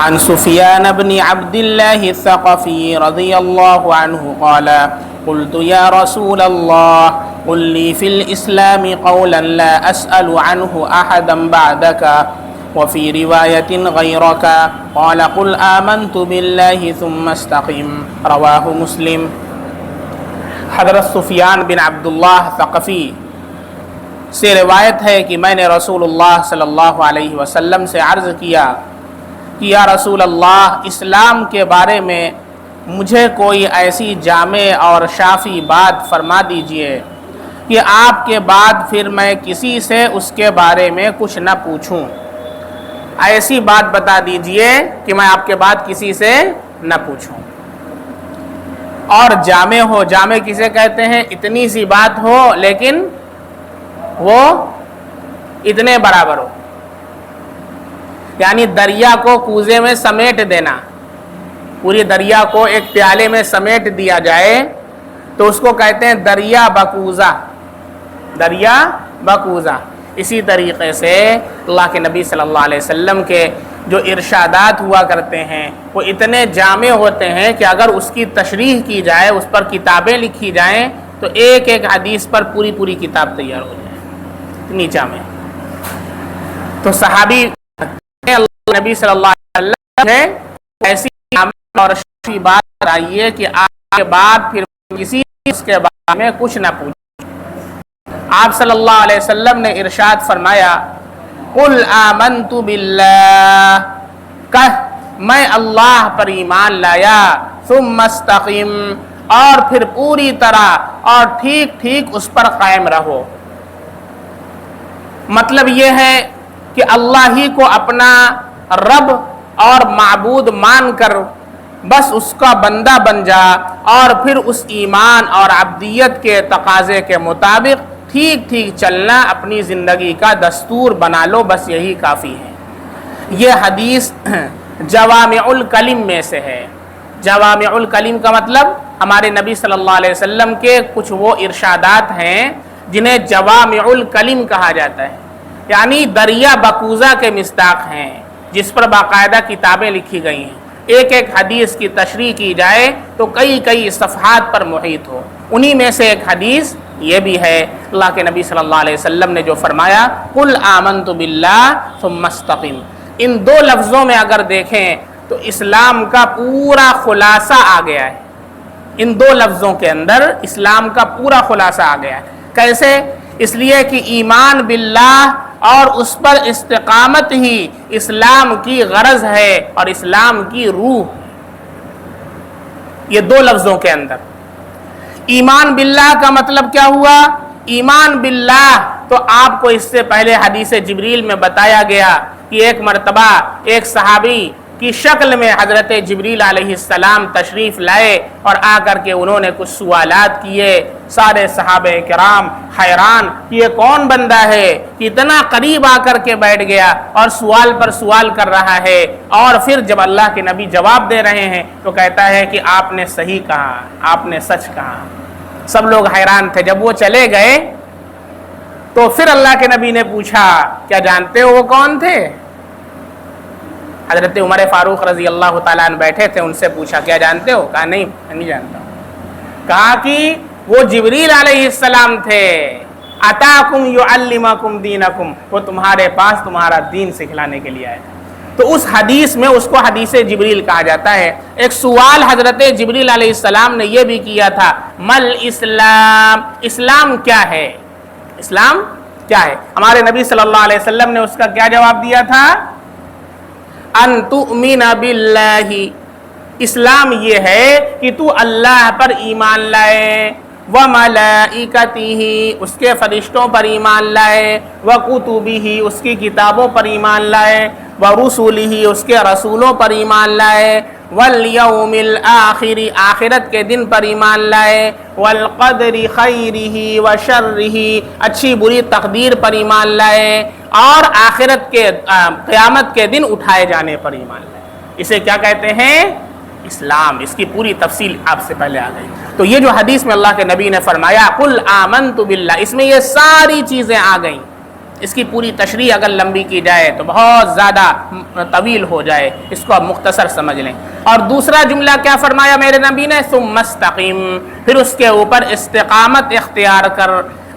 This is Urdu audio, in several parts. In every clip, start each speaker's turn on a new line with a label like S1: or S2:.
S1: عن سفيان بن عبد الله الثقفي رضي الله عنه قال قلت يا رسول الله قل لي في الإسلام قولا لا أسأل عنه أحدا بعدك وفي رواية غيرك قال قل آمنت بالله ثم استقم رواه مسلم۔ حضرت سفیان بن عبداللہ ثقفی سے روایت ہے کہ میں نے رسول اللہ صلی اللہ علیہ وسلم سے عرض کیا کہ یا رسول اللہ، اسلام کے بارے میں مجھے کوئی ایسی جامع اور شافی بات فرما دیجئے کہ آپ کے بعد پھر میں کسی سے اس کے بارے میں کچھ نہ پوچھوں۔ ایسی بات بتا دیجئے کہ میں آپ کے بعد کسی سے نہ پوچھوں۔ اور جامع ہو، جامع کسے کہتے ہیں؟ اتنی سی بات ہو لیکن وہ اتنے برابر ہو، یعنی دریا کو کوزے میں سمیٹ دینا، پوری دریا کو ایک پیالے میں سمیٹ دیا جائے تو اس کو کہتے ہیں دریا بکوزہ، دریا بکوزہ۔ اسی طریقے سے اللہ کے نبی صلی اللہ علیہ وسلم کے جو ارشادات ہوا کرتے ہیں وہ اتنے جامع ہوتے ہیں کہ اگر اس کی تشریح کی جائے، اس پر کتابیں لکھی جائیں تو ایک ایک حدیث پر پوری پوری کتاب تیار ہو جائے، اتنی جامع۔ تو صحابی اللہ نبی صلی اللہ علیہ وسلم نے ایسی جامع اور شفی بات آئیے کہ آپ کے بعد پھر کسی اس کے بارے میں کچھ نہ پوچھیں۔ آپ صلی اللہ علیہ وسلم نے ارشاد فرمایا قل آمنت باللہ، کہ میں اللہ پر ایمان لایا، ثم استقم، اور پھر پوری طرح اور ٹھیک ٹھیک اس پر قائم رہو۔ مطلب یہ ہے کہ اللہ ہی کو اپنا رب اور معبود مان کر بس اس کا بندہ بن جا، اور پھر اس ایمان اور عبدیت کے تقاضے کے مطابق ٹھیک ٹھیک چلنا اپنی زندگی کا دستور بنا لو، بس یہی کافی ہے۔ یہ حدیث جوامع الکلم میں سے ہے۔ جوامع الکلم کا مطلب ہمارے نبی صلی اللہ علیہ وسلم کے کچھ وہ ارشادات ہیں جنہیں جوامع الکلم کہا جاتا ہے، یعنی دریا بکوزہ کے مصداق ہیں، جس پر باقاعدہ کتابیں لکھی گئی ہیں۔ ایک ایک حدیث کی تشریح کی جائے تو کئی کئی صفحات پر محیط ہو۔ انہی میں سے ایک حدیث یہ بھی ہے، اللہ کے نبی صلی اللہ علیہ وسلم نے جو فرمایا قل آمنت باللہ ثم استقم۔ ان دو لفظوں میں اگر دیکھیں تو اسلام کا پورا خلاصہ آ گیا ہے۔ ان دو لفظوں کے اندر اسلام کا پورا خلاصہ آ گیا ہے۔ کیسے؟ اس لیے کہ ایمان باللہ اور اس پر استقامت ہی اسلام کی غرض ہے اور اسلام کی روح، یہ دو لفظوں کے اندر۔ ایمان باللہ کا مطلب کیا ہوا؟ ایمان باللہ تو آپ کو اس سے پہلے حدیث جبریل میں بتایا گیا کہ ایک مرتبہ ایک صحابی کی شکل میں حضرت جبریل علیہ السلام تشریف لائے اور آ کر کے انہوں نے کچھ سوالات کیے۔ سارے صحابہ کرام حیران کہ یہ کون بندہ ہے کہ اتنا قریب آ کر کے بیٹھ گیا اور سوال پر سوال کر رہا ہے، اور پھر جب اللہ کے نبی جواب دے رہے ہیں تو کہتا ہے کہ آپ نے صحیح کہا، آپ نے سچ کہا۔ سب لوگ حیران تھے۔ جب وہ چلے گئے تو پھر اللہ کے نبی نے پوچھا کیا جانتے ہو وہ کون تھے؟ حضرت عمر فاروق رضی اللہ تعالیٰ عنہ بیٹھے تھے، ان سے پوچھا کیا جانتے ہو؟ کہا نہیں، میں نہیں جانتا ہوں۔ کہا کہ وہ جبریل علیہ السلام تھے، اتاکم یعلمکم دینکم، وہ تمہارے پاس تمہارا دین سکھلانے کے لیے آئے۔ تو اس حدیث میں اس کو حدیث جبریل کہا جاتا ہے۔ ایک سوال حضرت جبریل علیہ السلام نے یہ بھی کیا تھا، مل اسلام، اسلام کیا ہے؟ اسلام کیا ہے؟ ہمارے نبی صلی اللہ علیہ وسلم نے اس کا کیا جواب دیا تھا؟ ان تؤمن باللہ، اسلام یہ ہے کہ تو اللہ پر ایمان لائے، وملائکتہ، اس کے فرشتوں پر ایمان لائے، وکتبہ، اس کی کتابوں پر ایمان لائے، ورسلہ، اس کے رسولوں پر ایمان لائے، والیوم الآخر، آخرت کے دن پر ایمان لائے، والقدر خیرہ وشرہ، اچھی بری تقدیر پر ایمان لائے، اور آخرت کے قیامت کے دن اٹھائے جانے پر ایمان لائے۔ اسے کیا کہتے ہیں؟ اسلام۔ اس کی پوری تفصیل آپ سے پہلے آ گئی۔ تو یہ جو حدیث میں اللہ کے نبی نے فرمایا قل آمنت باللہ، اس میں یہ ساری چیزیں آ گئیں، اس کی پوری تشریح اگر لمبی کی جائے تو بہت زیادہ طویل ہو جائے، اس کو آپ مختصر سمجھ لیں۔ اور دوسرا جملہ کیا فرمایا میرے نبی نے؟ ثم استقم، پھر اس کے اوپر استقامت اختیار کر۔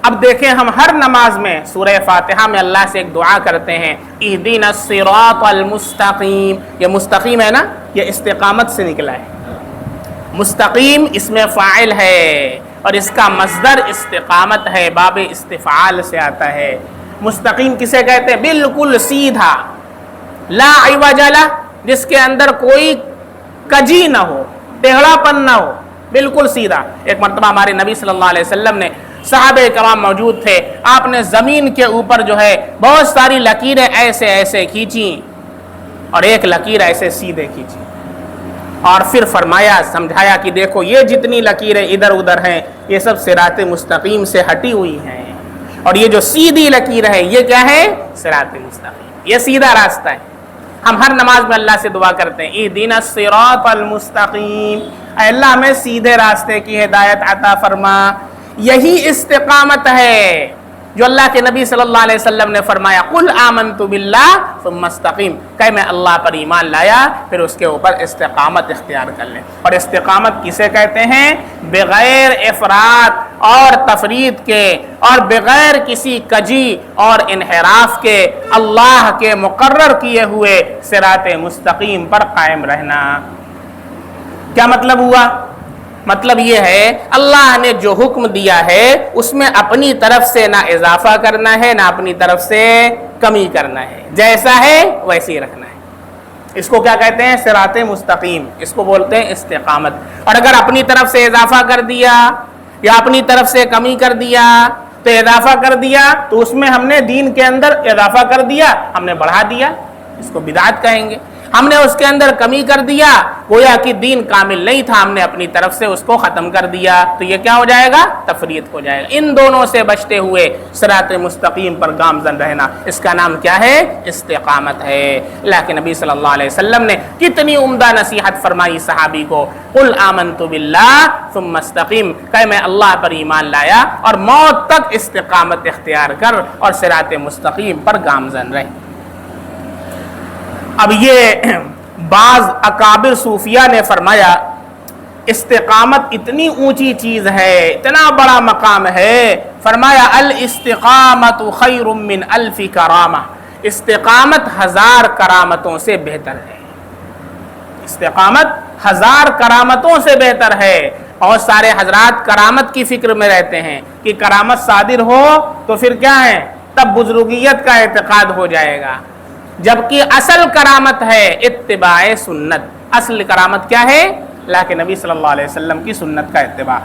S1: اب دیکھیں ہم ہر نماز میں سورہ فاتحہ میں اللہ سے ایک دعا کرتے ہیں، اہدنا الصراط المستقیم۔ یہ مستقیم ہے نا، یہ استقامت سے نکلا ہے۔ مستقیم اس میں فاعل ہے اور اس کا مصدر استقامت ہے، باب استفعال سے آتا ہے۔ مستقیم کسے کہتے ہیں؟ بالکل سیدھا، لا عوج لہ، جس کے اندر کوئی کجی نہ ہو، ٹیڑھا پن نہ ہو، بالکل سیدھا۔ ایک مرتبہ ہمارے نبی صلی اللہ علیہ وسلم نے، صحابہ کرام موجود تھے، آپ نے زمین کے اوپر جو ہے بہت ساری لکیریں ایسے ایسے کھینچیں اور ایک لکیر ایسے سیدھے کھینچی، اور پھر فرمایا، سمجھایا کہ دیکھو یہ جتنی لکیریں ادھر ادھر ہیں یہ سب صراط مستقیم سے ہٹی ہوئی ہیں، اور یہ جو سیدھی لکیر ہے یہ کیا ہے؟ صراط مستقیم، یہ سیدھا راستہ ہے۔ ہم ہر نماز میں اللہ سے دعا کرتے ہیں، اہدنا الصراط المستقیم، اے اللہ ہمیں سیدھے راستے کی ہدایت عطا فرما۔ یہی استقامت ہے جو اللہ کے نبی صلی اللہ علیہ وسلم نے فرمایا، قل آمنت باللہ ثم استقیم، کہ میں اللہ پر ایمان لایا پھر اس کے اوپر استقامت اختیار کر لیں۔ اور استقامت کسے کہتے ہیں؟ بغیر افراط اور تفریط کے اور بغیر کسی کجی اور انحراف کے اللہ کے مقرر کیے ہوئے صراط مستقیم پر قائم رہنا۔ کیا مطلب ہوا؟ مطلب یہ ہے اللہ نے جو حکم دیا ہے اس میں اپنی طرف سے نہ اضافہ کرنا ہے نہ اپنی طرف سے کمی کرنا ہے، جیسا ہے ویسے ہی رکھنا ہے۔ اس کو کیا کہتے ہیں؟ صراط مستقیم، اس کو بولتے ہیں استقامت۔ اور اگر اپنی طرف سے اضافہ کر دیا یا اپنی طرف سے کمی کر دیا، تو اضافہ کر دیا تو اس میں ہم نے دین کے اندر اضافہ کر دیا، ہم نے بڑھا دیا، اس کو بدعت کہیں گے۔ ہم نے اس کے اندر کمی کر دیا، گویا کہ دین کامل نہیں تھا، ہم نے اپنی طرف سے اس کو ختم کر دیا، تو یہ کیا ہو جائے گا؟ تفریط ہو جائے گا۔ ان دونوں سے بچتے ہوئے صراط مستقیم پر گامزن رہنا، اس کا نام کیا ہے؟ استقامت ہے۔ اللہ کے نبی صلی اللہ علیہ وسلم نے کتنی عمدہ نصیحت فرمائی صحابی کو، قل آمنت باللہ ثم استقیم، کہ میں اللہ پر ایمان لایا اور موت تک استقامت اختیار کر اور صراط مستقیم پر گامزن رہے۔ اب یہ بعض اکابر صوفیہ نے فرمایا استقامت اتنی اونچی چیز ہے، اتنا بڑا مقام ہے، فرمایا الاستقامت خیر من الف کرامہ، استقامت 1000 کرامتوں سے بہتر ہے۔ استقامت 1000 کرامتوں سے بہتر ہے۔ اور سارے حضرات کرامت کی فکر میں رہتے ہیں کہ کرامت صادر ہو تو پھر کیا ہے؟ تب بزرگیت کا اعتقاد ہو جائے گا، جبکہ اصل کرامت ہے اتباع سنت۔ اصل کرامت کیا ہے؟ اللہ کے نبی صلی اللہ علیہ وسلم کی سنت کا اتباع۔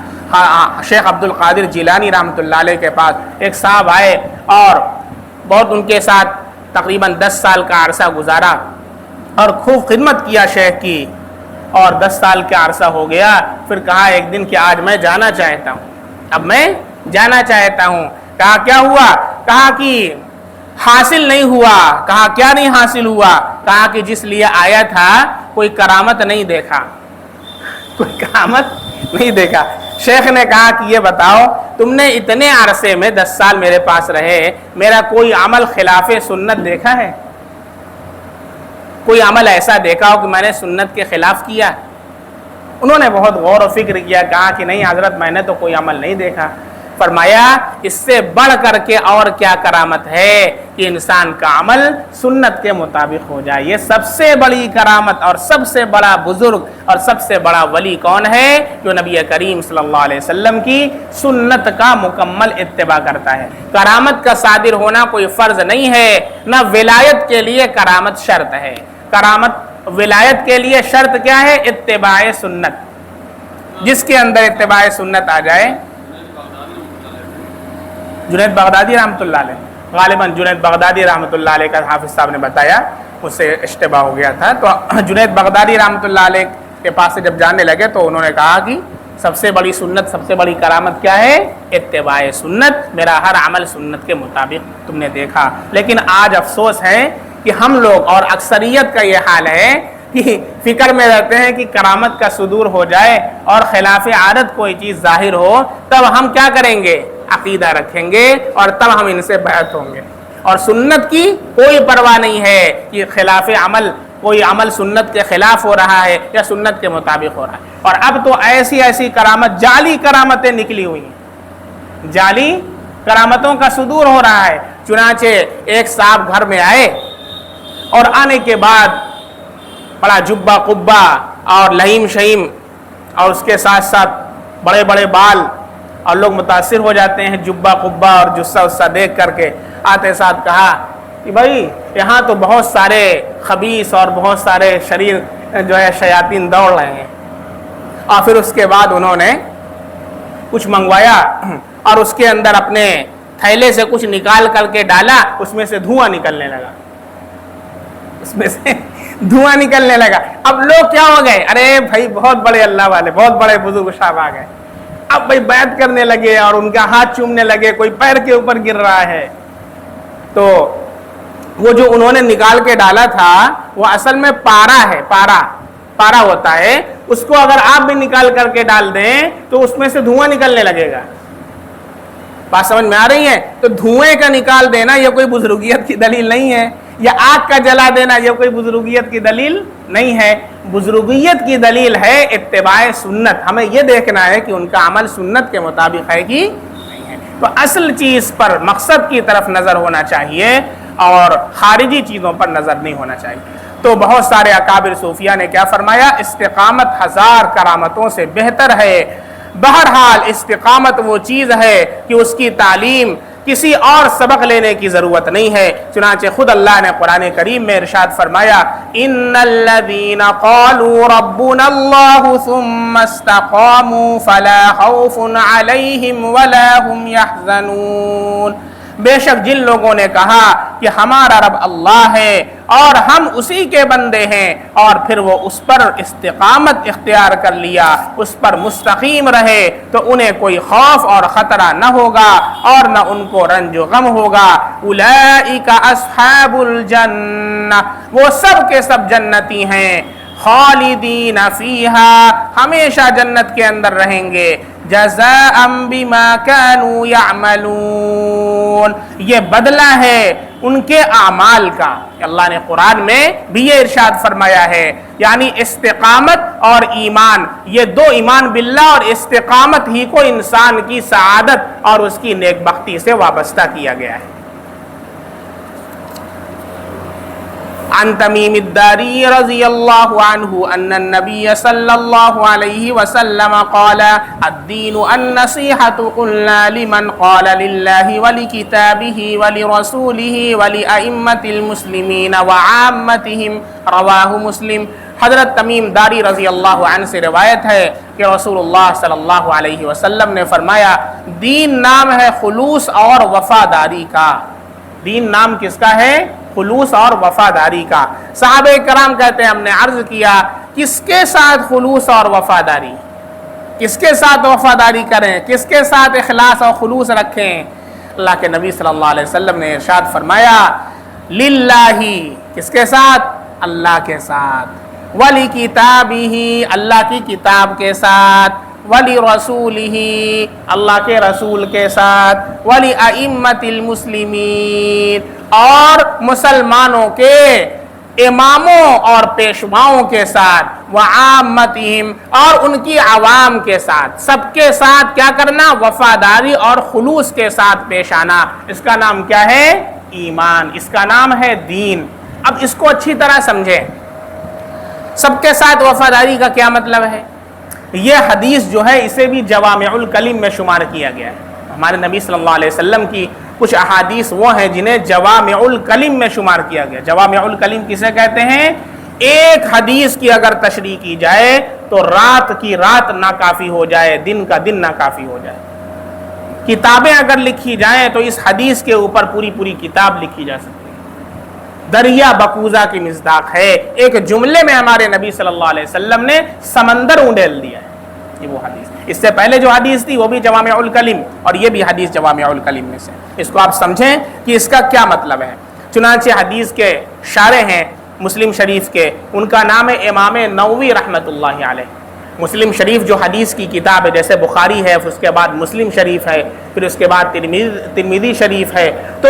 S1: شیخ عبد القادر جیلانی رحمۃ اللہ علیہ کے پاس ایک صاحب آئے اور بہت ان کے ساتھ تقریباً 10 سال کا عرصہ گزارا اور خوب خدمت کیا شیخ کی، اور 10 سال کا عرصہ ہو گیا، پھر کہا ایک دن کہ آج میں جانا چاہتا ہوں، اب میں جانا چاہتا ہوں۔ کہا کیا ہوا؟ کہا کہ حاصل نہیں ہوا۔ کہا کیا نہیں حاصل ہوا؟ کہا کہ جس لیے آیا تھا کوئی کرامت نہیں دیکھا، کوئی کرامت نہیں دیکھا۔ شیخ نے کہا کہ یہ بتاؤ تم نے اتنے عرصے میں 10 سال میرے پاس رہے، میرا کوئی عمل خلاف سنت دیکھا ہے؟ کوئی عمل ایسا دیکھا ہو کہ میں نے سنت کے خلاف کیا؟ انہوں نے بہت غور و فکر کیا، کہا کہ نہیں حضرت میں نے تو کوئی عمل نہیں دیکھا۔ فرمایا اس سے بڑھ کر کے اور کیا کرامت ہے کہ انسان کا عمل سنت کے مطابق ہو جائے۔ یہ سب سے بڑی کرامت اور سب سے بڑا بزرگ اور سب سے بڑا ولی کون ہے؟ جو نبی کریم صلی اللہ علیہ وسلم کی سنت کا مکمل اتباع کرتا ہے۔ کرامت کا صادر ہونا کوئی فرض نہیں ہے، نہ ولایت کے لیے کرامت شرط ہے۔ کرامت ولایت کے لیے شرط کیا ہے؟ اتباع سنت۔ جس کے اندر اتباع سنت آ جائے، جنید بغدادی رحمۃ اللہ علیہ، غالباً جنید بغدادی رحمۃ اللہ علیہ کا حافظ صاحب نے بتایا، اس سے اشتباہ ہو گیا تھا، تو جنید بغدادی رحمۃ اللہ علیہ کے پاس سے جب جاننے لگے تو انہوں نے کہا کہ سب سے بڑی سنت، سب سے بڑی کرامت کیا ہے؟ اتباع سنت، میرا ہر عمل سنت کے مطابق تم نے دیکھا۔ لیکن آج افسوس ہے کہ ہم لوگ اور اکثریت کا یہ حال ہے کہ فکر میں رہتے ہیں کہ کرامت کا صدور ہو جائے اور خلاف عادت کوئی چیز ظاہر ہو، تب ہم کیا کریں گے؟ عقیدہ رکھیں گے اور تب ہم ان سے بیعت ہوں گے۔ اور سنت کی کوئی پرواہ نہیں ہے کہ خلاف عمل، کوئی عمل سنت کے خلاف ہو رہا ہے یا سنت کے مطابق ہو رہا ہے۔ اور اب تو ایسی ایسی کرامت، جعلی کرامتیں نکلی ہوئی ہیں، جعلی کرامتوں کا صدور ہو رہا ہے۔ چنانچہ ایک صاحب گھر میں آئے اور آنے کے بعد بڑا جبہ قبہ اور لہیم شہیم اور اس کے ساتھ ساتھ بڑے بڑے بال، اور لوگ متاثر ہو جاتے ہیں جبہ قبہ اور جسہ اسہ دیکھ کر کے۔ آتے ساتھ کہا کہ بھائی یہاں تو بہت سارے خبیث اور بہت سارے شریر جو ہے شیاطین دوڑ رہے ہیں۔ اور پھر اس کے بعد انہوں نے کچھ منگوایا اور اس کے اندر اپنے تھیلے سے کچھ نکال کر کے ڈالا، اس میں سے دھواں نکلنے لگا، اس میں سے دھواں نکلنے لگا۔ اب لوگ کیا ہو گئے، ارے بھائی بہت بڑے اللہ والے، بہت بڑے بزرگ صاحب آ گئے۔ اب بھائی بیعت کرنے لگے اور ان کا ہاتھ چومنے لگے، کوئی پیر کے اوپر گر رہا ہے۔ تو وہ جو انہوں نے نکال کے ڈالا تھا وہ اصل میں پارا ہے، پارا ہوتا ہے، اس کو اگر آپ بھی نکال کر کے ڈال دیں تو اس میں سے دھواں نکلنے لگے گا۔ بات سمجھ میں آ رہی ہے؟ تو دھوئیں کا نکال دینا یہ کوئی بزرگیت کی دلیل نہیں ہے، یا آگ کا جلا دینا یہ کوئی بزرگیت کی دلیل نہیں ہے۔ بزرگیت کی دلیل ہے اتباع سنت، ہمیں یہ دیکھنا ہے کہ ان کا عمل سنت کے مطابق ہے کہ نہیں ہے۔ تو اصل چیز پر، مقصد کی طرف نظر ہونا چاہیے اور خارجی چیزوں پر نظر نہیں ہونا چاہیے۔ تو بہت سارے اکابر صوفیہ نے کیا فرمایا، استقامت 1000 کرامتوں سے بہتر ہے۔ بہرحال استقامت وہ چیز ہے کہ اس کی تعلیم کسی اور سبق لینے کی ضرورت نہیں ہے۔ چنانچہ خود اللہ نے قرآن کریم میں ارشاد فرمایا، ان الذین قالوا ربنا اللہ ثم استقاموا فلا خوف علیہم ولا هم يحزنون۔ بے شک جن لوگوں نے کہا کہ ہمارا رب اللہ ہے اور ہم اسی کے بندے ہیں، اور پھر وہ اس پر استقامت اختیار کر لیا، اس پر مستقیم رہے، تو انہیں کوئی خوف اور خطرہ نہ ہوگا اور نہ ان کو رنج و غم ہوگا۔ اولئک اصحاب الجنہ، وہ سب کے سب جنتی ہیں، خالدین فیہا، ہمیشہ جنت کے اندر رہیں گے، جزاء بما كانوا يعملون، یہ بدلہ ہے ان کے اعمال کا۔ اللہ نے قرآن میں بھی یہ ارشاد فرمایا ہے، یعنی استقامت اور ایمان، یہ دو، ایمان باللہ اور استقامت ہی کو انسان کی سعادت اور اس کی نیک بختی سے وابستہ کیا گیا ہے۔ عن تمیم الداری رضی اللہ عنہ ان النبی صلی اللہ علیہ وسلم قال الدین النصیحۃ قلنا لمن قال للہ ولکتابہ ولرسولہ ولأئمة المسلمین وعامتہم، رواہ مسلم۔ حضرت تمیم داری رضی اللہ عنہ سے روایت ہے کہ رسول اللہ صلی اللہ علیہ وسلم نے فرمایا، دین نام ہے خلوص اور وفاداری کا۔ دین نام کس کا ہے؟ خلوص اور وفاداری کا۔ صحابہ کرام کہتے ہیں ہم نے عرض کیا کس کے ساتھ خلوص اور وفاداری، کس کے ساتھ وفاداری کریں، کس کے ساتھ اخلاص اور خلوص رکھیں؟ اللہ کے نبی صلی اللہ علیہ وسلم نے ارشاد فرمایا، للہ، کس کے ساتھ؟ اللہ کے ساتھ، ولکتابہ، اللہ کی کتاب کے ساتھ، ولرسولہ، اللہ کے رسول کے ساتھ، ولأئمة المسلمین، اور مسلمانوں کے اماموں اور پیشواؤں کے ساتھ، وعامتہم، اور ان کی عوام کے ساتھ، سب کے ساتھ کیا کرنا؟ وفاداری اور خلوص کے ساتھ پیش آنا۔ اس کا نام کیا ہے؟ ایمان، اس کا نام ہے دین۔ اب اس کو اچھی طرح سمجھیں، سب کے ساتھ وفاداری کا کیا مطلب ہے؟ یہ حدیث جو ہے اسے بھی جوامع الکلم میں شمار کیا گیا ہے۔ ہمارے نبی صلی اللہ علیہ وسلم کی کچھ احادیث وہ ہیں جنہیں جوامع الکلم میں شمار کیا گیا۔ جوامع الکلم کسے کہتے ہیں؟ ایک حدیث کی اگر تشریح کی جائے تو رات کی رات ناکافی ہو جائے، دن کا دن ناکافی ہو جائے۔ کتابیں اگر لکھی جائیں تو اس حدیث کے اوپر پوری کتاب لکھی جا سکتی ہے۔ دریا بکوزہ کی مصداق ہے، ایک جملے میں ہمارے نبی صلی اللہ علیہ وسلم نے سمندر اونڈیل دیا ہے۔ یہ وہ حدیث، اس سے پہلے جو حدیث تھی وہ بھی جوامع الکلم، اور یہ بھی حدیث جوامع الکلم میں سے۔ اس کو آپ سمجھیں کہ اس کا کیا مطلب ہے۔ چنانچہ حدیث کے شارح ہیں مسلم شریف کے، ان کا نام ہے امام نووی رحمۃ اللہ علیہ۔ مسلم شریف جو حدیث کی کتاب ہے، جیسے بخاری ہے، اس کے بعد مسلم شریف ہے، پھر اس کے بعد ترمذی شریف ہے، تو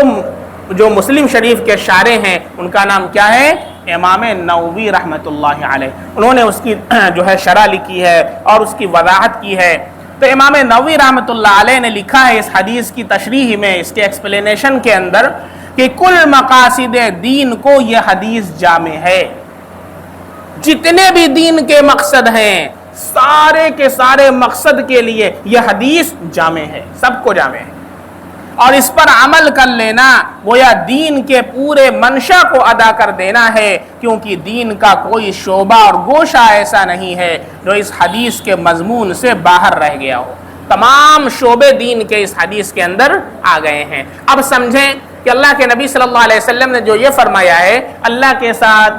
S1: جو مسلم شریف کے شارح ہیں ان کا نام کیا ہے؟ امام نووی رحمۃ اللہ علیہ. انہوں نے اس کی جو ہے شرح لکھی ہے اور اس کی وضاحت کی ہے. تو امام نووی رحمۃ اللہ علیہ نے لکھا ہے اس حدیث کی تشریح میں، اس کے ایکسپلینیشن کے اندر، کہ کل مقاصد دین کو یہ حدیث جامع ہے. جتنے بھی دین کے مقصد ہیں سارے کے سارے مقصد کے لیے یہ حدیث جامع ہے، سب کو جامع ہے. اور اس پر عمل کر لینا گویا دین کے پورے منشا کو ادا کر دینا ہے، کیونکہ دین کا کوئی شعبہ اور گوشہ ایسا نہیں ہے جو اس حدیث کے مضمون سے باہر رہ گیا ہو. تمام شعبے دین کے اس حدیث کے اندر آ گئے ہیں. اب سمجھیں کہ اللہ کے نبی صلی اللہ علیہ وسلم نے جو یہ فرمایا ہے اللہ کے ساتھ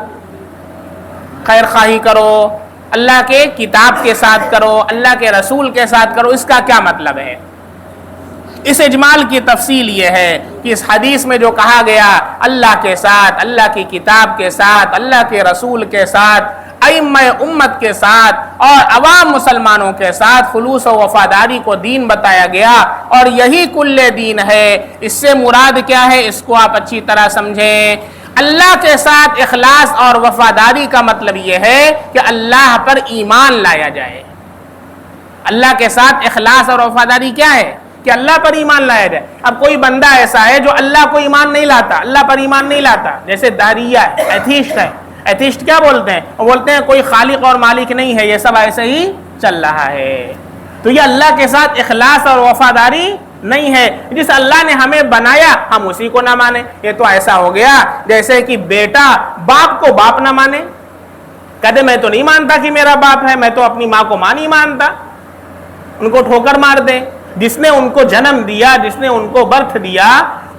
S1: خیر خواہی کرو، اللہ کے کتاب کے ساتھ کرو، اللہ کے رسول کے ساتھ کرو، اس کا کیا مطلب ہے؟ اس اجمال کی تفصیل یہ ہے کہ اس حدیث میں جو کہا گیا اللہ کے ساتھ، اللہ کی کتاب کے ساتھ، اللہ کے رسول کے ساتھ، ائمہ امت کے ساتھ اور عوام مسلمانوں کے ساتھ خلوص و وفاداری کو دین بتایا گیا، اور یہی کل دین ہے. اس سے مراد کیا ہے اس کو آپ اچھی طرح سمجھیں. اللہ کے ساتھ اخلاص اور وفاداری کا مطلب یہ ہے کہ اللہ پر ایمان لایا جائے. اللہ کے ساتھ اخلاص اور وفاداری کیا ہے؟ کہ اللہ پر ایمان لایا جائے. اب کوئی بندہ ایسا ہے جو اللہ کو ایمان نہیں لاتا، اللہ پر ایمان نہیں لاتا، جیسے داریہ ہے، ایتھیسٹ ہے. ایتھیسٹ کیا بولتے ہیں؟ وہ بولتے ہیں کوئی خالق اور مالک نہیں ہے، یہ سب ایسے ہی چل رہا ہے. تو یہ اللہ کے ساتھ اخلاص اور وفاداری نہیں ہے. جس اللہ نے ہمیں بنایا ہم اسی کو نہ مانے. یہ تو ایسا ہو گیا جیسے کہ بیٹا باپ کو باپ نہ مانے، کہتے میں تو نہیں مانتا کہ میرا باپ ہے، میں تو اپنی ماں کو ماں نہیں مانتا، ان کو ٹھوکر مار دے. جس نے ان کو جنم دیا، جس نے ان کو برتھ دیا،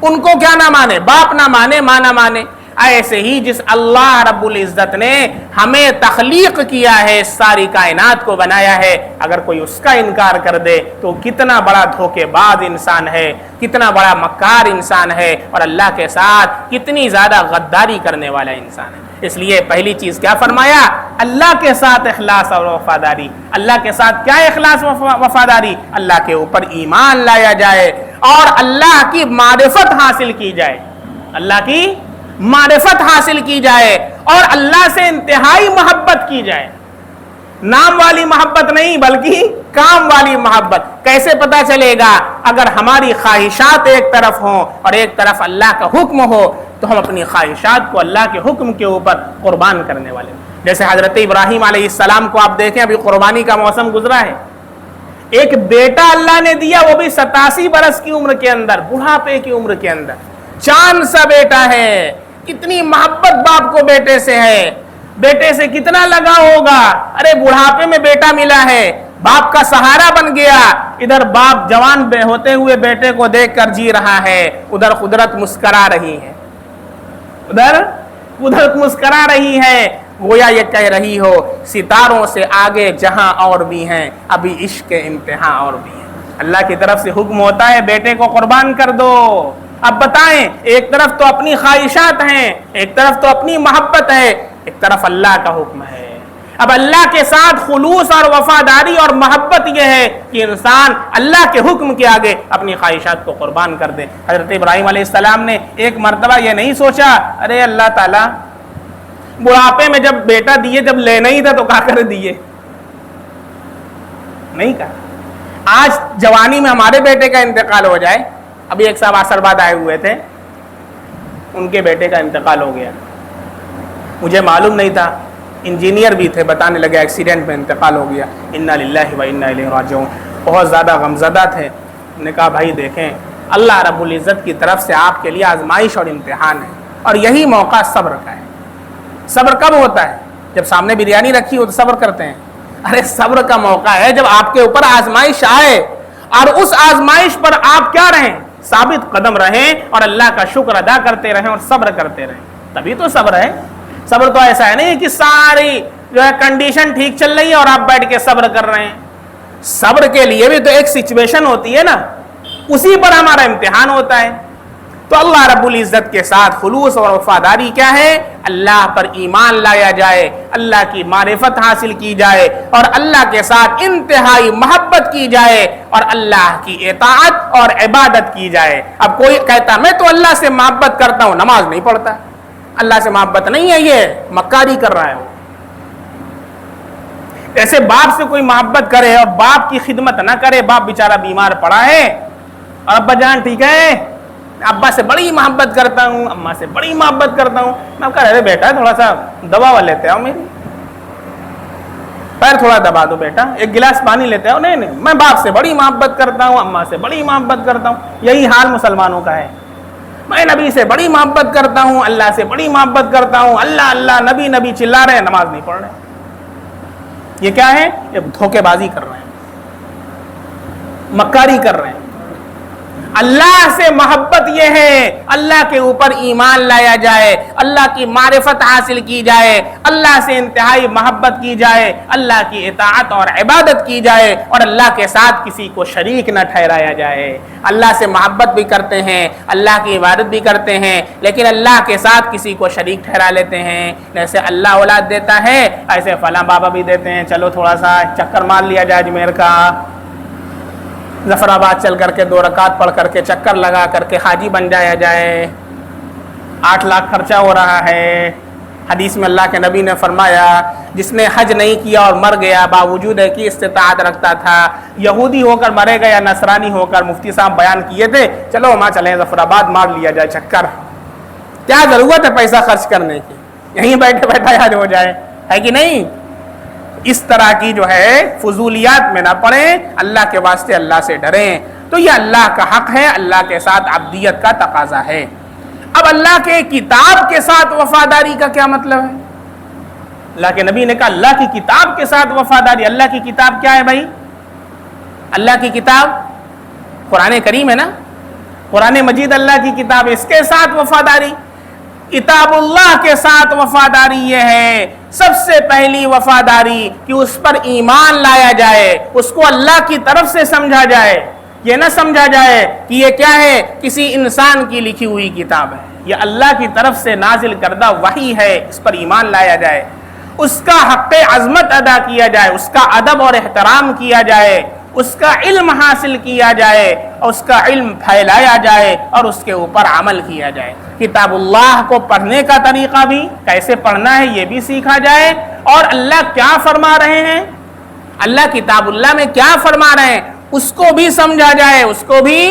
S1: ان کو کیا نہ مانے؟ باپ نہ مانے، ماں نہ مانے. ایسے ہی جس اللہ رب العزت نے ہمیں تخلیق کیا ہے، ساری کائنات کو بنایا ہے، اگر کوئی اس کا انکار کر دے تو کتنا بڑا دھوکے باز انسان ہے، کتنا بڑا مکار انسان ہے، اور اللہ کے ساتھ کتنی زیادہ غداری کرنے والا انسان ہے. اس لیے پہلی چیز کیا فرمایا؟ اللہ کے ساتھ اخلاص اور وفاداری. اللہ کے ساتھ کیا اخلاص و وفاداری؟ اللہ کے اوپر ایمان لایا جائے اور اللہ کی معرفت حاصل کی جائے، اللہ کی معرفت حاصل کی جائے اور اللہ سے انتہائی محبت کی جائے. نام والی محبت نہیں بلکہ کام والی محبت. کیسے پتہ چلے گا؟ اگر ہماری خواہشات ایک طرف ہوں اور ایک طرف اللہ کا حکم ہو تو ہم اپنی خواہشات کو اللہ کے حکم کے اوپر قربان کرنے والے. جیسے حضرت ابراہیم علیہ السلام کو آپ دیکھیں، ابھی قربانی کا موسم گزرا ہے، ایک بیٹا اللہ نے دیا، وہ بھی 87 برس کی عمر کے اندر، بڑھاپے کی عمر کے اندر، چاند سا بیٹا ہے. کتنی محبت باپ کو بیٹے سے ہے، بیٹے سے کتنا لگا ہوگا. ارے بڑھاپے میں بیٹا ملا ہے، باپ کا سہارا بن گیا. ادھر باپ جوان ہوتے ہوئے بیٹے کو دیکھ کر جی رہا ہے، ادھر قدرت مسکرا رہی ہے، ادھر قدرت مسکرا رہی ہے. گویا یہ کہہ رہی ہو ستاروں سے آگے جہاں اور بھی ہیں، ابھی عشق کے امتحان اور بھی ہیں. اللہ کی طرف سے حکم ہوتا ہے بیٹے کو قربان کر دو. اب بتائیں، ایک طرف تو اپنی خواہشات ہیں، ایک طرف تو اپنی محبت ہے، ایک طرف اللہ کا حکم ہے. اب اللہ کے ساتھ خلوص اور وفاداری اور محبت یہ ہے کہ انسان اللہ کے حکم کے آگے اپنی خواہشات کو قربان کر دے. حضرت ابراہیم علیہ السلام نے ایک مرتبہ یہ نہیں سوچا ارے اللہ تعالیٰ بڑھاپے میں جب بیٹا دیے، جب لینا ہی تھا تو کیا کر دیے، نہیں کہا. آج جوانی میں ہمارے بیٹے کا انتقال ہو جائے، ابھی ایک صاحب عصرباد آئے ہوئے تھے، ان کے بیٹے کا انتقال ہو گیا، مجھے معلوم نہیں تھا، انجینئر بھی تھے، بتانے لگے ایکسیڈنٹ میں انتقال ہو گیا. انا للہ و انا الیہ راجعون. بہت زیادہ غمزدہ تھے. انہوں نے کہا بھائی دیکھیں اللہ رب العزت کی طرف سے آپ کے لیے آزمائش اور امتحان ہے، اور یہی موقع صبر کا ہے. صبر کب ہوتا ہے؟ جب سامنے بریانی رکھی ہو تو صبر کرتے ہیں. ارے صبر کا موقع ہے جب آپ کے اوپر آزمائش آئے اور اس آزمائش پر آپ کیا رہیں؟ ثابت قدم رہیں اور اللہ کا شکر ادا کرتے رہیں اور صبر کرتے رہیں، تبھی تو صبر ہے. صبر تو ایسا ہے نہیں کہ ساری جو ہے کنڈیشن ٹھیک چل رہی ہے اور آپ بیٹھ کے صبر کر رہے ہیں. صبر کے لیے بھی تو ایک سچویشن ہوتی ہے نا، اسی پر ہمارا امتحان ہوتا ہے. تو اللہ رب العزت کے ساتھ خلوص اور وفاداری کیا ہے؟ اللہ پر ایمان لایا جائے، اللہ کی معرفت حاصل کی جائے اور اللہ کے ساتھ انتہائی محبت کی جائے اور اللہ کی اطاعت اور عبادت کی جائے۔ اب کوئی کہتا میں تو اللہ سے محبت کرتا ہوں، نماز نہیں پڑھتا، اللہ سے محبت نہیں ہے، یہ مکاری کر رہا ہے وہ۔ ایسے باپ سے کوئی محبت کرے اور باپ کی خدمت نہ کرے، باپ بیچارہ بیمار پڑا ہے اور ابا جان ٹھیک ہے، ابا سے بڑی محبت کرتا ہوں، اماں سے بڑی محبت کرتا ہوں، میں کہا ارے بیٹا تھوڑا سا دوا لیتے آؤ، میری پیر تھوڑا دبا دو بیٹا، ایک گلاس پانی لیتے آؤ، نہیں میں باپ سے بڑی محبت کرتا ہوں، اماں سے بڑی محبت کرتا ہوں۔ یہی حال مسلمانوں کا ہے، میں نبی سے بڑی محبت کرتا ہوں، اللہ سے بڑی محبت کرتا ہوں، اللہ اللہ نبی نبی چلا رہے ہیں، نماز نہیں پڑھ رہے۔ یہ کیا ہے؟ یہ دھوکے بازی کر رہے ہیں، مکاری کر رہے ہیں۔ اللہ سے محبت یہ ہے اللہ کے اوپر ایمان لایا جائے، اللہ کی معرفت حاصل کی جائے، اللہ سے انتہائی محبت کی جائے، اللہ کی اطاعت اور عبادت کی جائے اور اللہ کے ساتھ کسی کو شریک نہ ٹھہرایا جائے۔ اللہ سے محبت بھی کرتے ہیں، اللہ کی عبادت بھی کرتے ہیں، لیکن اللہ کے ساتھ کسی کو شریک ٹھہرا لیتے ہیں۔ جیسے اللہ اولاد دیتا ہے ایسے فلاں بابا بھی دیتے ہیں، چلو تھوڑا سا چکر مار لیا جائے اجمیر کا، ظفر آباد چل کر کے 2 رکعت پڑھ کر کے چکر لگا کر کے حاجی بن جایا جائے، 8 لاکھ خرچہ ہو رہا ہے۔ حدیث میں اللہ کے نبی نے فرمایا جس نے حج نہیں کیا اور مر گیا باوجود ہے کہ استطاعت رکھتا تھا، یہودی ہو کر مرے گا یا نصرانی ہو کر، مفتی صاحب بیان کیے تھے، چلو وہاں چلیں ظفر آباد مار لیا جائے چکر، کیا ضرورت ہے پیسہ خرچ کرنے کی، یہیں بیٹھے بیٹھے حج ہو جائے، ہے کہ نہیں؟ اس طرح کی جو ہے فضولیات میں نہ پڑیں، اللہ کے واسطے اللہ سے ڈریں۔ تو یہ اللہ کا حق ہے، اللہ کے ساتھ عبدیت کا تقاضا ہے۔ اب اللہ کے کتاب کے ساتھ وفاداری کا کیا مطلب ہے؟ اللہ کے نبی نے کہا اللہ کی کتاب کے ساتھ وفاداری۔ اللہ کی کتاب کیا ہے بھائی؟ اللہ کی کتاب قرآن کریم ہے نا، قرآن مجید اللہ کی کتاب، اس کے ساتھ وفاداری، کتاب اللہ کے ساتھ وفاداری یہ ہے سب سے پہلی وفاداری کہ اس پر ایمان لایا جائے، اس کو اللہ کی طرف سے سمجھا جائے، یہ نہ سمجھا جائے کہ یہ کیا ہے، کسی انسان کی لکھی ہوئی کتاب ہے، یہ اللہ کی طرف سے نازل کردہ وحی ہے، اس پر ایمان لایا جائے، اس کا حق عظمت ادا کیا جائے، اس کا ادب اور احترام کیا جائے، اس کا علم حاصل کیا جائے، اس کا علم پھیلایا جائے اور اس کے اوپر عمل کیا جائے۔ کتاب اللہ کو پڑھنے کا طریقہ بھی، کیسے پڑھنا ہے یہ بھی سیکھا جائے، اور اللہ کیا فرما رہے ہیں، اللہ کتاب اللہ میں کیا فرما رہے ہیں اس کو بھی سمجھا جائے، اس کو بھی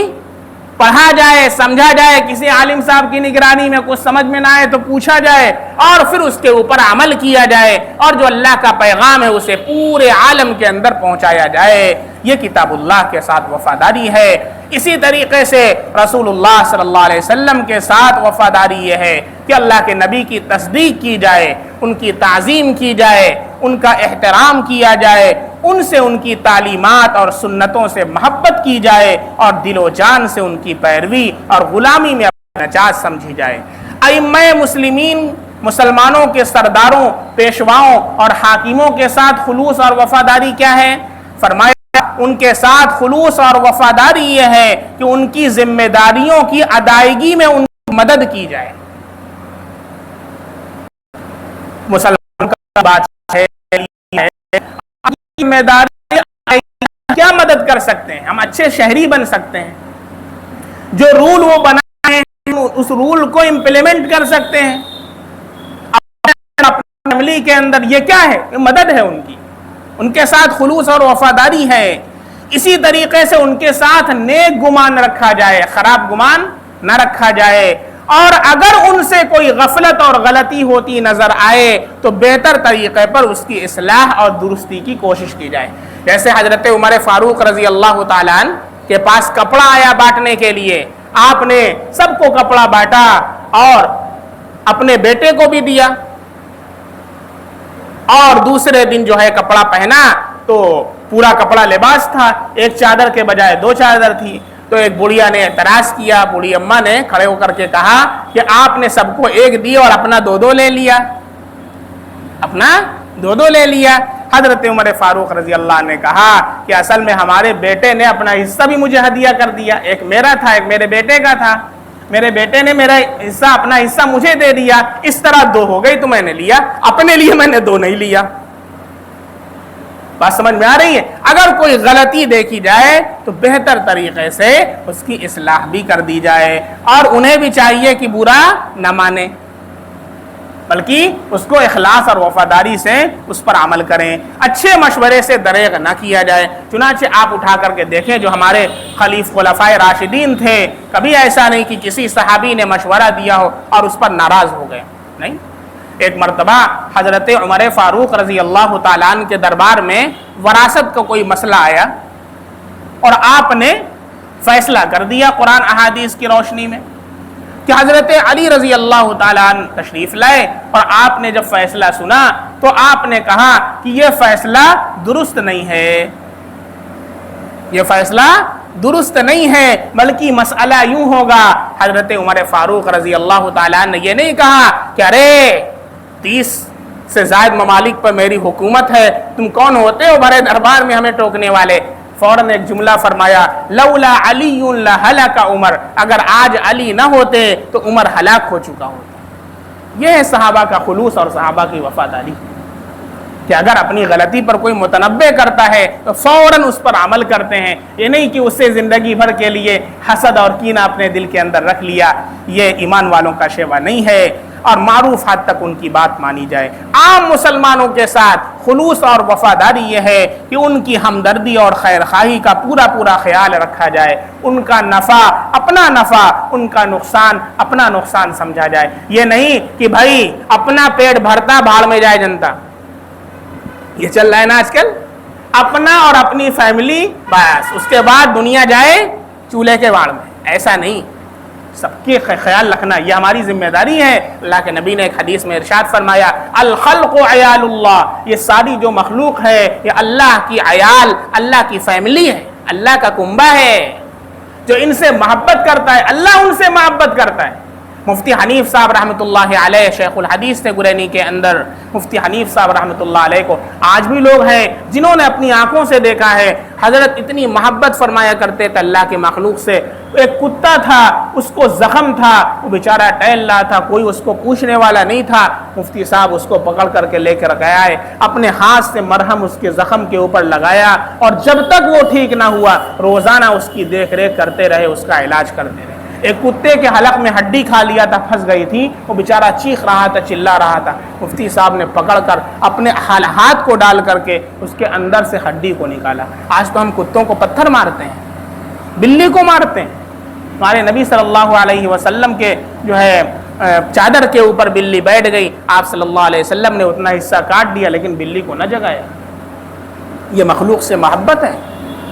S1: پڑھا جائے، سمجھا جائے، کسی عالم صاحب کی نگرانی میں کچھ سمجھ میں نہ آئے تو پوچھا جائے اور پھر اس کے اوپر عمل کیا جائے، اور جو اللہ کا پیغام ہے اسے پورے عالم کے اندر پہنچایا جائے۔ یہ کتاب اللہ کے ساتھ وفاداری ہے۔ اسی طریقے سے رسول اللہ صلی اللہ علیہ وسلم کے ساتھ وفاداری یہ ہے کہ اللہ کے نبی کی تصدیق کی جائے، ان کی تعظیم کی جائے، ان کا احترام کیا جائے، ان سے ان کی تعلیمات اور سنتوں سے محبت کی جائے اور دل و جان سے ان کی پیروی اور غلامی میں اپنی نجات سمجھی جائے۔ ائمہ مسلمین، مسلمانوں کے سرداروں، پیشواؤں اور حاکموں کے ساتھ خلوص اور وفاداری کیا ہے؟ فرمایا ان کے ساتھ خلوص اور وفاداری یہ ہے کہ ان کی ذمہ داریوں کی ادائیگی میں ان کی مدد کی جائے۔ مسلمان کا بادشاہ ہے، ذمہ داری کیا مدد کر سکتے ہیں؟ ہم اچھے شہری بن سکتے ہیں، جو رول وہ بنائے ہیں اس رول کو امپلیمنٹ کر سکتے ہیں اپنی فیملی کے اندر، یہ کیا ہے؟ یہ مدد ہے ان کی، ان کے ساتھ خلوص اور وفاداری ہے۔ اسی طریقے سے ان کے ساتھ نیک گمان رکھا جائے، خراب گمان نہ رکھا جائے، اور اگر ان سے کوئی غفلت اور غلطی ہوتی نظر آئے تو بہتر طریقے پر اس کی اصلاح اور درستی کی کوشش کی جائے۔ جیسے حضرت عمر فاروق رضی اللہ تعالیٰ عنہ کے پاس کپڑا آیا بانٹنے کے لیے، آپ نے سب کو کپڑا بانٹا اور اپنے بیٹے کو بھی دیا، اور دوسرے دن جو ہے کپڑا پہنا تو پورا کپڑا لباس تھا، ایک چادر کے بجائے 2 چادر تھی۔ تو ایک بڑھیا نے اعتراض کیا، بڑھی اماں نے کھڑے ہو کر کے کہا کہ آپ نے سب کو ایک دی اور اپنا 2 لے لیا، اپنا 2 لے لیا۔ حضرت عمر فاروق رضی اللہ عنہ نے کہا کہ اصل میں ہمارے بیٹے نے اپنا حصہ بھی مجھے ہدیہ کر دیا، ایک میرا تھا ایک میرے بیٹے کا تھا، میرے بیٹے نے میرا حصہ اپنا حصہ مجھے دے دیا, اس طرح 2 ہو گئی تو میں نے لیا, اپنے لیے میں نے 2 نہیں لیا. بات سمجھ میں آ رہی ہے؟ اگر کوئی غلطی دیکھی جائے تو بہتر طریقے سے اس کی اصلاح بھی کر دی جائے, اور انہیں بھی چاہیے کہ برا نہ مانے, بلکہ اس کو اخلاص اور وفاداری سے اس پر عمل کریں, اچھے مشورے سے دریغ نہ کیا جائے. چنانچہ آپ اٹھا کر کے دیکھیں جو ہمارے خلفائے راشدین تھے, کبھی ایسا نہیں کہ کسی صحابی نے مشورہ دیا ہو اور اس پر ناراض ہو گئے, نہیں. ایک مرتبہ حضرت عمر فاروق رضی اللہ تعالیٰ عنہ کے دربار میں وراثت کا کوئی مسئلہ آیا, اور آپ نے فیصلہ کر دیا قرآن احادیث کی روشنی میں کہ حضرت علی رضی اللہ تعالیٰ عنہ تشریف لائے, اور آپ نے جب فیصلہ سنا تو آپ نے کہا کہ یہ فیصلہ درست نہیں ہے, یہ فیصلہ درست نہیں ہے, بلکہ مسئلہ یوں ہوگا. حضرت عمر فاروق رضی اللہ تعالیٰ عنہ نے یہ نہیں کہا کہ ارے 30 سے زائد ممالک پر میری حکومت ہے, تم کون ہوتے ہو بڑے دربار میں ہمیں ٹوکنے والے. فوراً ایک جملہ فرمایا, لولا علی لہلک عمر, اگر آج علی نہ ہوتے تو عمر ہلاک ہو چکا ہوتا. یہ ہے صحابہ کا خلوص اور صحابہ کی وفاداری, کہ اگر اپنی غلطی پر کوئی متنبع کرتا ہے تو فوراً اس پر عمل کرتے ہیں. یہ نہیں کہ اس سے زندگی بھر کے لیے حسد اور کینہ اپنے دل کے اندر رکھ لیا, یہ ایمان والوں کا شیوا نہیں ہے, اور معروف حد تک ان کی بات مانی جائے. عام مسلمانوں کے ساتھ خلوص اور وفاداری یہ ہے کہ ان کی ہمدردی اور خیر خواہی کا پورا خیال رکھا جائے, ان کا نفع اپنا نفع, ان کا نقصان اپنا نقصان سمجھا جائے. یہ نہیں کہ بھائی اپنا پیٹ بھرتا بھاڑ میں جائے جنتا, یہ چل رہا ہے نا آج کل, اپنا اور اپنی فیملی بس, اس کے بعد دنیا جائے چولہے کے باڑ میں. ایسا نہیں, سب کے خیال رکھنا یہ ہماری ذمہ داری ہے. اللہ کے نبی نے ایک حدیث میں ارشاد فرمایا, الخلق عیال اللہ, یہ ساری جو مخلوق ہے یہ اللہ کی عیال, اللہ کی فیملی ہے, اللہ کا کنبہ ہے. جو ان سے محبت کرتا ہے اللہ ان سے محبت کرتا ہے. مفتی حنیف صاحب رحمۃ اللہ علیہ شیخ الحدیث تھے گرینی کے اندر. مفتی حنیف صاحب رحمۃ اللہ علیہ کو آج بھی لوگ ہیں جنہوں نے اپنی آنکھوں سے دیکھا ہے. حضرت اتنی محبت فرمایا کرتے تھے اللہ کے مخلوق سے. ایک کتا تھا, اس کو زخم تھا, وہ بیچارہ ٹہل رہا تھا, کوئی اس کو پوچھنے والا نہیں تھا. مفتی صاحب اس کو پکڑ کر کے لے کر گیا ہے, اپنے ہاتھ سے مرہم اس کے زخم کے اوپر لگایا, اور جب تک وہ ٹھیک نہ ہوا روزانہ اس کی دیکھ ریکھ کرتے رہے, اس کا علاج کرتے رہے. ایک کتے کے حلق میں ہڈی کھا لیا تھا, پھنس گئی تھی, وہ بیچارہ چیخ رہا تھا, چلا رہا تھا. مفتی صاحب نے پکڑ کر اپنے ہاتھ کو ڈال کر کے اس کے اندر سے ہڈی کو نکالا. آج تو ہم کتوں کو پتھر مارتے ہیں, بلی کو مارتے ہیں. ہمارے نبی صلی اللہ علیہ وسلم کے جو ہے چادر کے اوپر بلی بیٹھ گئی, آپ صلی اللہ علیہ وسلم نے اتنا حصہ کاٹ دیا لیکن بلی کو نہ جگایا. یہ مخلوق سے محبت ہے,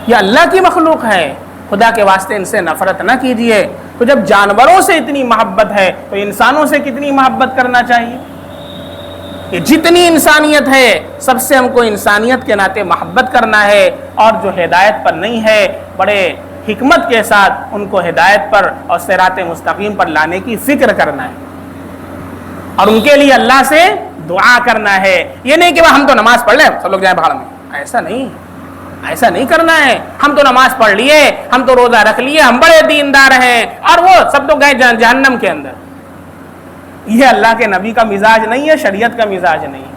S1: یہ اللہ کی مخلوق ہے. خدا کے واسطے ان سے نفرت نہ کیجیے. تو جب جانوروں سے اتنی محبت ہے تو انسانوں سے کتنی محبت کرنا چاہیے. کہ جتنی انسانیت ہے سب سے ہم کو انسانیت کے ناطے محبت کرنا ہے, اور جو ہدایت پر نہیں ہے بڑے حکمت کے ساتھ ان کو ہدایت پر اور صراط مستقیم پر لانے کی فکر کرنا ہے, اور ان کے لیے اللہ سے دعا کرنا ہے. یہ نہیں کہ ہم تو نماز پڑھ لیں سب لوگ جائیں بھاڑ میں, ایسا نہیں, ایسا نہیں کرنا ہے. ہم تو نماز پڑھ لیے, ہم تو روزہ رکھ لیے, ہم بڑے دیندار ہیں, اور وہ سب تو گئے جہنم کے اندر. یہ اللہ کے نبی کا مزاج نہیں ہے, شریعت کا مزاج نہیں ہے.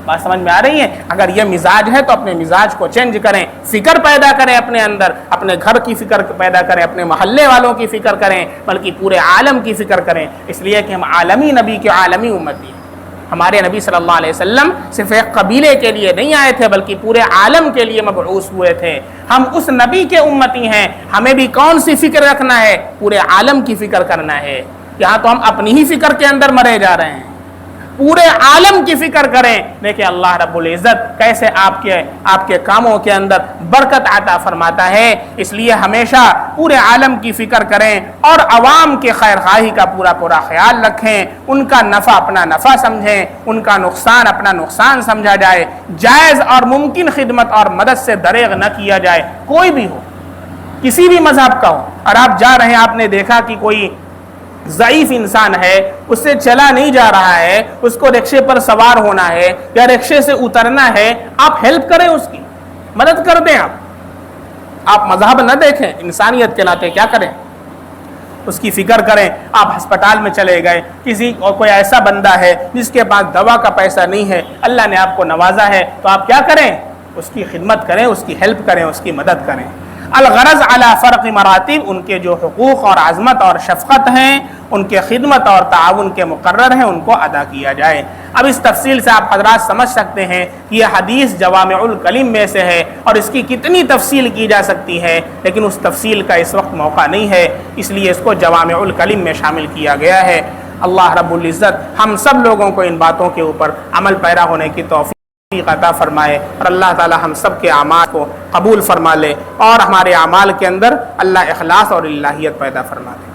S1: بات سمجھ میں آ رہی ہے؟ اگر یہ مزاج ہے تو اپنے مزاج کو چینج کریں, فکر پیدا کریں اپنے اندر, اپنے گھر کی فکر پیدا کریں, اپنے محلے والوں کی فکر کریں, بلکہ پورے عالم کی فکر کریں. اس لیے کہ ہم عالمی نبی کے عالمی امتی ہیں. ہمارے نبی صلی اللہ علیہ وسلم صرف ایک قبیلے کے لیے نہیں آئے تھے بلکہ پورے عالم کے لیے مبعوث ہوئے تھے. ہم اس نبی کے امتی ہیں, ہمیں بھی کون سی فکر رکھنا ہے؟ پورے عالم کی فکر کرنا ہے. یہاں تو ہم اپنی ہی فکر کے اندر مرے جا رہے ہیں, پورے عالم کی فکر کریں. دیکھیں اللہ رب العزت کیسے آپ کے کاموں کے اندر برکت عطا فرماتا ہے. اس لیے ہمیشہ پورے عالم کی فکر کریں اور عوام کے خیر خواہی کا پورا خیال رکھیں. ان کا نفع اپنا نفع سمجھیں, ان کا نقصان اپنا نقصان سمجھا جائے. جائز اور ممکن خدمت اور مدد سے دریغ نہ کیا جائے. کوئی بھی ہو, کسی بھی مذہب کا ہو, اور آپ جا رہے ہیں, آپ نے دیکھا کہ کوئی ضعیف انسان ہے, اس سے چلا نہیں جا رہا ہے, اس کو رکشے پر سوار ہونا ہے یا رکشے سے اترنا ہے, آپ ہیلپ کریں, اس کی مدد کر دیں. آپ مذہب نہ دیکھیں, انسانیت کے ناطے کیا کریں. اس کی فکر کریں. آپ ہسپتال میں چلے گئے, کسی اور کوئی ایسا بندہ ہے جس کے پاس دوا کا پیسہ نہیں ہے, اللہ نے آپ کو نوازا ہے, تو آپ کیا کریں؟ اس کی خدمت کریں, اس کی ہیلپ کریں, اس کی مدد کریں. الغرض علی فرق مراتب, ان کے جو حقوق اور عظمت اور شفقت ہیں, ان کے خدمت اور تعاون کے مقرر ہیں, ان کو ادا کیا جائے. اب اس تفصیل سے آپ حضرات سمجھ سکتے ہیں کہ یہ حدیث جوامع الکلم میں سے ہے اور اس کی کتنی تفصیل کی جا سکتی ہے, لیکن اس تفصیل کا اس وقت موقع نہیں ہے, اس لیے اس کو جوامع الکلم میں شامل کیا گیا ہے. اللہ رب العزت ہم سب لوگوں کو ان باتوں کے اوپر عمل پیرا ہونے کی توفیق عطا فرمائے, اور اللہ تعالی ہم سب کے اعمال کو قبول فرما لے, اور ہمارے اعمال کے اندر اللہ اخلاص اور الہیت پیدا فرما دے.